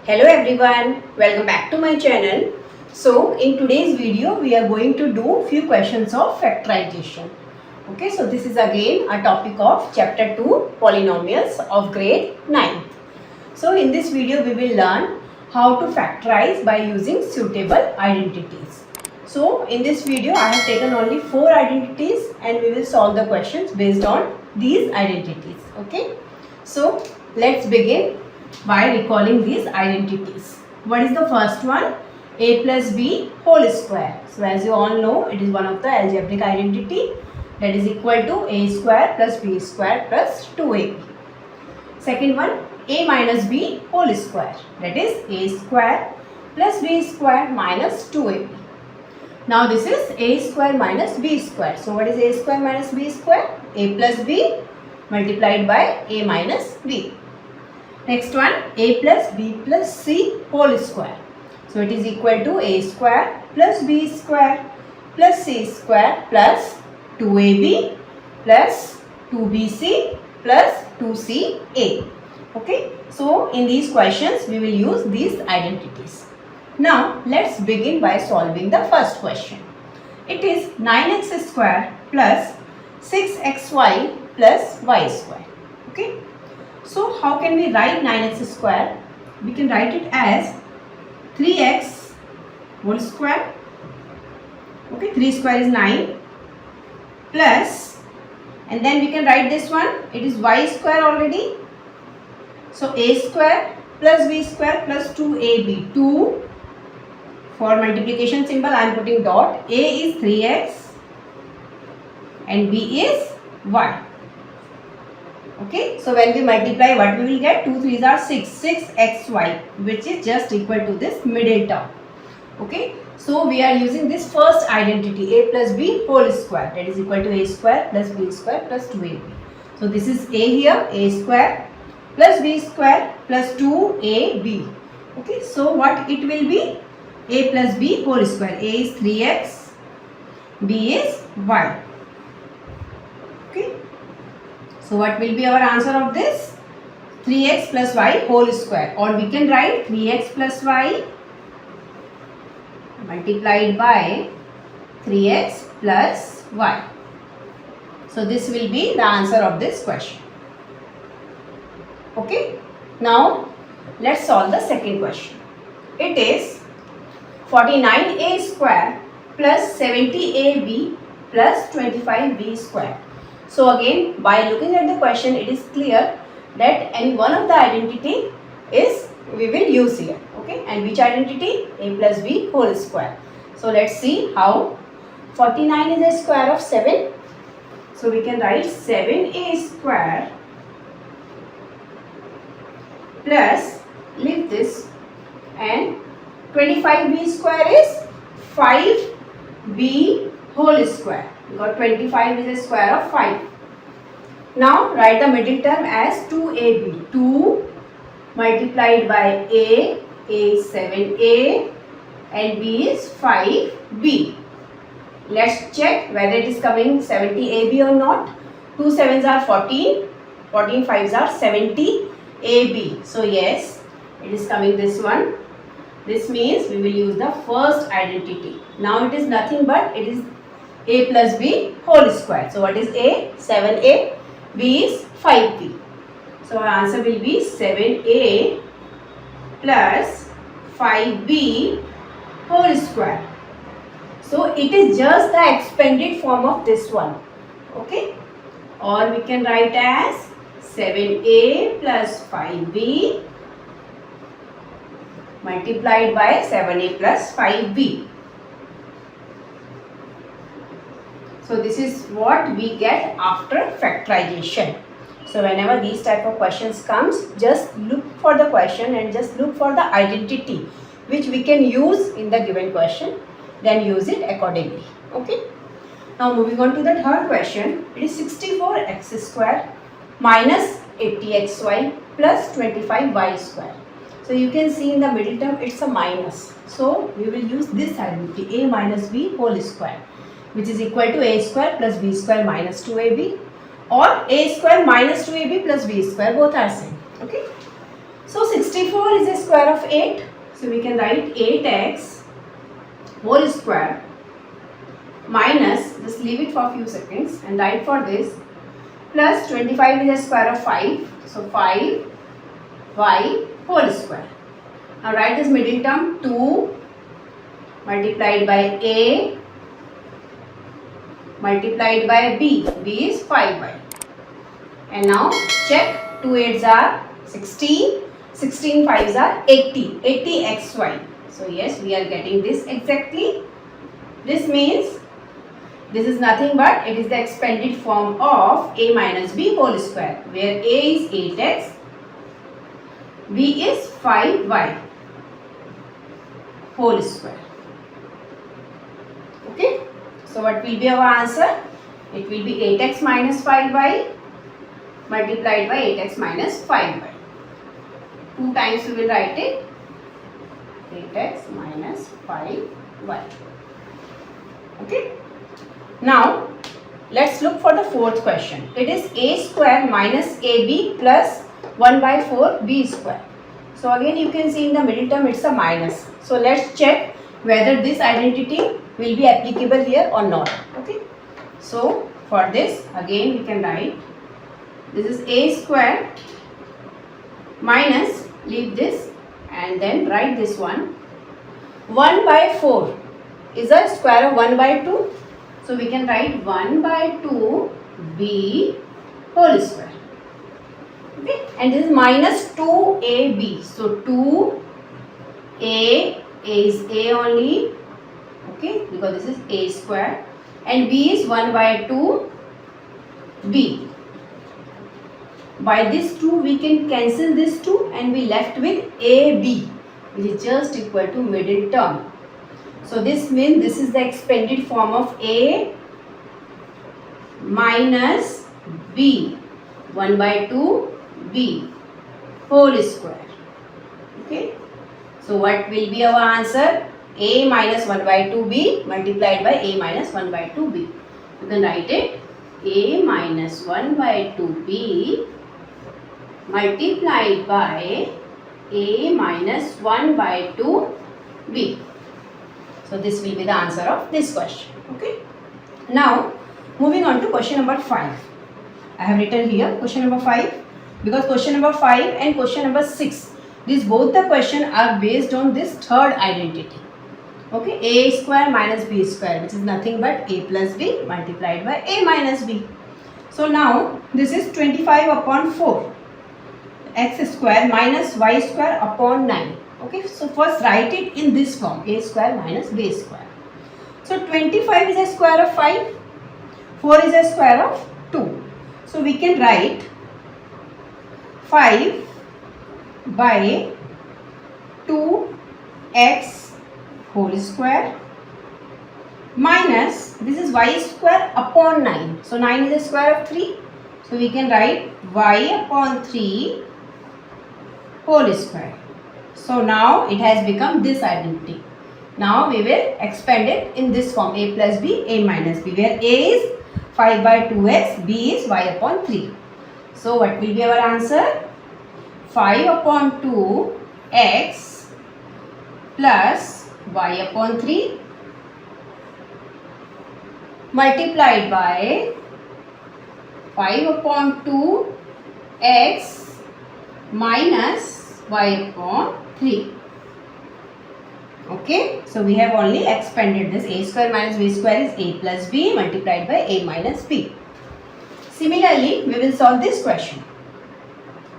Hello everyone, welcome back to my channel. So in today's video we are going to do few questions of factorization. Okay, so this is again a topic of chapter 2 polynomials of grade 9. So in this video we will learn how to factorize by using suitable identities. So in this video I have taken only 4 identities and we will solve the questions based on these identities. Okay, so let's begin by recalling these identities. What is the first one? A plus b whole square. So as you all know, it is one of the algebraic identity, that is equal to a square plus b square plus 2ab. Second one, a minus b whole square, that is a square plus b square minus 2ab. Now this is a square minus b square. So what is a square minus b square? A plus b multiplied by a minus b. Next one, a plus b plus c whole square. So it is equal to a square plus b square plus c square plus 2ab plus 2bc plus 2ca. Okay, so in these questions we will use these identities. Now let's begin by solving the first question. It is 9x square plus 6xy plus y square. Okay. So how can we write 9x square? We can write it as 3x whole square. Okay, 3 square is 9 plus, and then we can write this one. It is y square already. So a square plus b square plus 2ab. 2 for multiplication symbol I am putting dot. A is 3x and b is y. Okay, so when we multiply, what we will get? 2 3s are 6, 6xy, which is just equal to this middle term. Okay, so we are using this first identity, a plus b whole square, that is equal to a square plus b square plus 2ab. So this is a here, a square plus b square plus 2ab. Okay, so what it will be? A plus b whole square. A is 3x, b is y. Okay. So what will be our answer of this? 3x plus y whole square, or we can write 3x plus y multiplied by 3x plus y. So this will be the answer of this question. Okay. Now let's solve the second question. It is 49a square plus 70ab plus 25b square. So again, by looking at the question, it is clear that any one of the identity is we will use here. Okay, and which identity? A plus b whole square. So let's see how. 49 is a square of 7. So we can write 7a square plus, leave this, and 25b square is 5b whole square. Because 25 is a square of 5. Now write the middle term as 2ab. 2 multiplied by a is 7a and b is 5b. Let's check whether it is coming 70ab or not. 2 7s are 14, 14 5s are 70ab. So yes, it is coming this one. This means we will use the first identity. Now it is nothing but it is a plus b whole square. So what is a? 7a. B is 5b. So our answer will be 7a plus 5b whole square. So it is just the expanded form of this one. Okay. Or we can write as 7a plus 5b multiplied by 7a plus 5b. So this is what we get after factorization. So whenever these type of questions comes, just look for the question and just look for the identity which we can use in the given question, then use it accordingly. Okay. Now moving on to the third question. It is 64x square minus 80xy plus 25y square. So you can see in the middle term it's a minus. So we will use this identity, a minus b whole square, which is equal to a square plus b square minus 2ab, or a square minus 2ab plus b square, both are same. Okay. So 64 is a square of 8. So we can write 8x whole square minus, just leave it for a few seconds and write for this, plus 25 is a square of 5. So 5y whole square. Now write this middle term, 2 multiplied by a multiplied by b. b is 5y. And now check, 2 8s are 16, 16 5s are 80, 80xy. So yes, we are getting this exactly. This means this is nothing but it is the expanded form of a minus b whole square, where a is 8x, b is 5y whole square. Okay. So what will be our answer? It will be 8x minus 5y multiplied by 8x minus 5y. 2 times we will write it, 8x minus 5y. Okay. Now let's look for the fourth question. It is a square minus ab plus 1 by 4 b square. So again you can see in the middle term it's a minus. So let's check whether this identity will be applicable here or not. Okay. So for this again we can write, this is a square minus, leave this and then write this one, 1 by 4 is a square of 1 by 2. So we can write 1 by 2 b whole square. Okay. And this is minus 2ab. So 2a is a only. Okay. Because this is a square. And b is 1 by 2 b. By this 2 we can cancel this 2 and we left with ab, which is just equal to middle term. So this means this is the expanded form of a minus b, 1 by 2 b whole square. Okay. So what will be our answer? A minus 1 by 2 b multiplied by a minus 1 by 2 b. You can write it, a minus 1 by 2 b multiplied by a minus 1 by 2 b. So this will be the answer of this question. Okay. Now moving on to question number 5. I have written here question number 5 because question number 5 and question number 6, these both the question are based on this third identity. Okay, a square minus b square, which is nothing but a plus b multiplied by a minus b. So now this is 25 upon 4 x square minus y square upon 9. Okay, so first write it in this form, a square minus b square. So 25 is a square of 5, 4 is a square of 2. So we can write 5 by 2x whole square minus, this is y square upon 9. So 9 is a square of 3. So we can write y upon 3 whole square. So now it has become this identity. Now we will expand it in this form, a plus b, a minus b, where a is 5 by 2x, b is y upon 3. So what will be our answer? 5 upon 2x plus y upon 3 multiplied by 5 upon 2x minus y upon 3. Okay, so we have only expanded this. A square minus b square is a plus b multiplied by a minus b. Similarly, we will solve this question.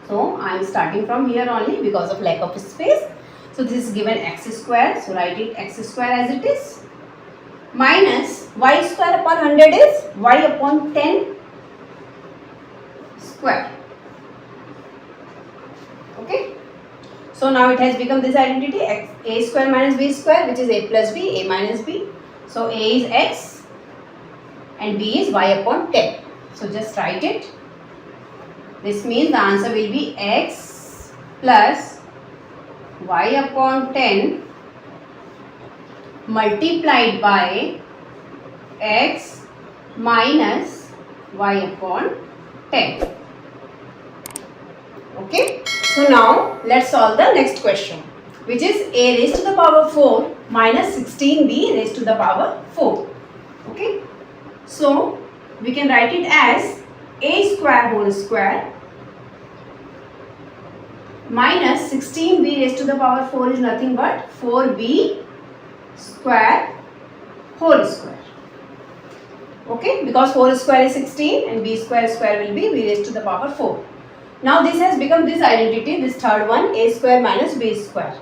So I am starting from here only because of lack of space. So this is given x square. So write it x square as it is. Minus y square upon 100 is y upon 10 square. Okay. So now it has become this identity, x, a square minus b square, which is a plus b, a minus b. So a is x and b is y upon 10. So just write it. This means the answer will be x plus y upon 10 multiplied by x minus y upon 10. Okay. So now let's solve the next question, which is a raised to the power 4 minus 16b raised to the power 4. Okay. So we can write it as a square whole square minus 16b raised to the power 4 is nothing but 4b square whole square. Okay, because 4 square is 16 and b square will be b raised to the power 4. Now this has become this identity, this third one, a square minus b square.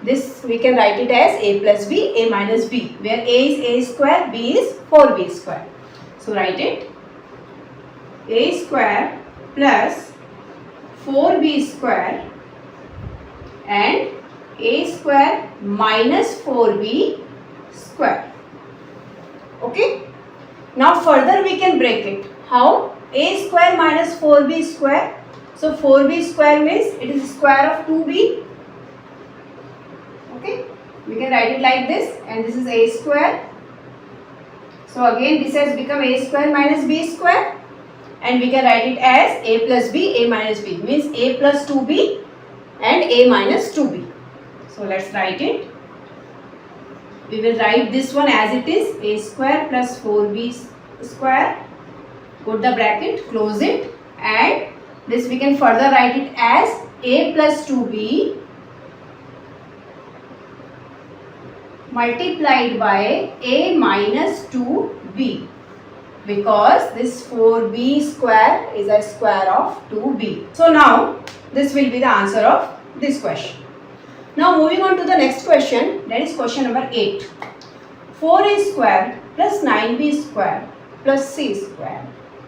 This we can write it as a plus b, a minus b, where a is a square, b is 4b square. So write it, a square plus 4b square and a square minus 4b square. Okay. Now further we can break it. How? A square minus 4b square. So 4b square means it is square of 2b. Okay. We can write it like this, and this is a square. So again this has become a square minus b square, and we can write it as a plus b, a minus b, means a plus 2b and a minus 2b. So let's write it. We will write this one as it is, a square plus 4b square, put the bracket, close it, and this we can further write it as a plus 2b multiplied by a minus 2b, because this 4b square is a square of 2b. So now this will be the answer of this question. Now moving on to the next question, that is question number 8. 4a square plus 9b square plus c square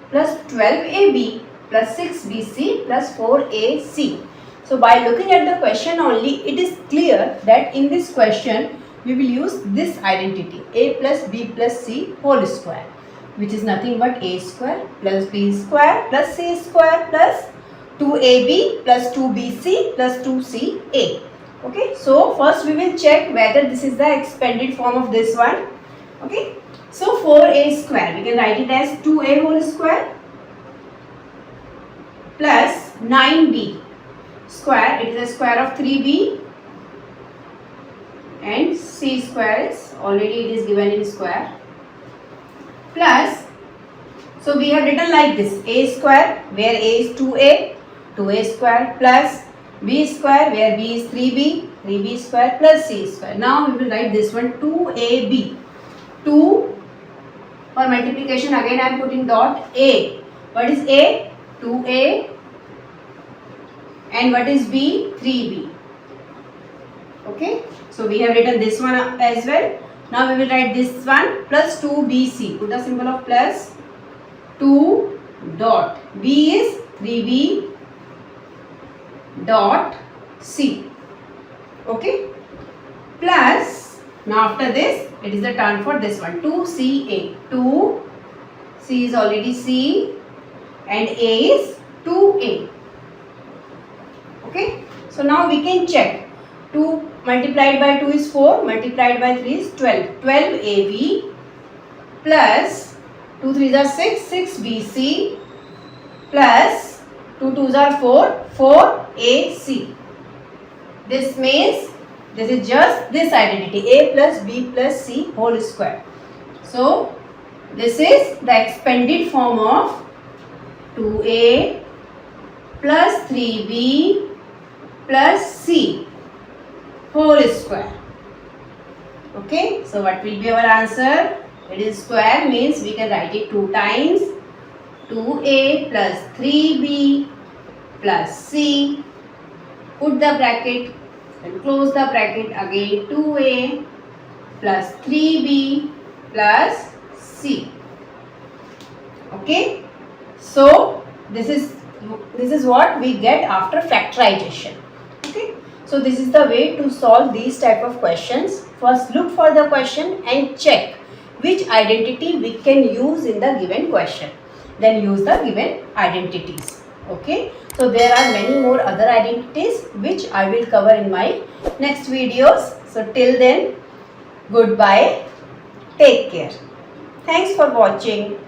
plus 12ab plus 6bc plus 4ac. So by looking at the question only, it is clear that in this question we will use this identity, a plus b plus c whole square, which is nothing but a square plus b square plus c square plus 2ab plus 2bc plus 2ca. Okay, so first we will check whether this is the expanded form of this one. Okay, so 4a square, we can write it as 2a whole square plus 9b square, it is a square of 3b, and c square is already it is given in square, plus, so we have written like this, a square where a is 2a square plus b square where b is 3b square plus c square. Now we will write this one 2ab. 2 for multiplication, again I am putting dot a. What is a? 2a. And what is b? 3b. Okay. So we have written this one as well. Now we will write this one plus 2bc. Put the symbol of plus 2 dot. b is 3b dot c. Okay, plus now after this it is the turn for this one 2ca. 2 c is already c and a is 2a. Okay, so now we can check. 2 multiplied by 2 is 4, multiplied by 3 is 12. 12ab plus 2 3s are 6, 6bc plus 2 2s are 4, 4ac. This means this is just this identity, a plus b plus c whole square. So this is the expanded form of 2a plus 3b plus c whole square. Okay, so what will be our answer? It is square, means we can write it 2 times. 2a plus 3b plus c, put the bracket and close the bracket, again 2a plus 3b plus c. Okay, so this is what we get after factorization. Okay, so this is the way to solve these type of questions. First look for the question and check which identity we can use in the given question, then use the given identities. Okay, so there are many more other identities which I will cover in my next videos. So till then, goodbye, take care. Thanks for watching.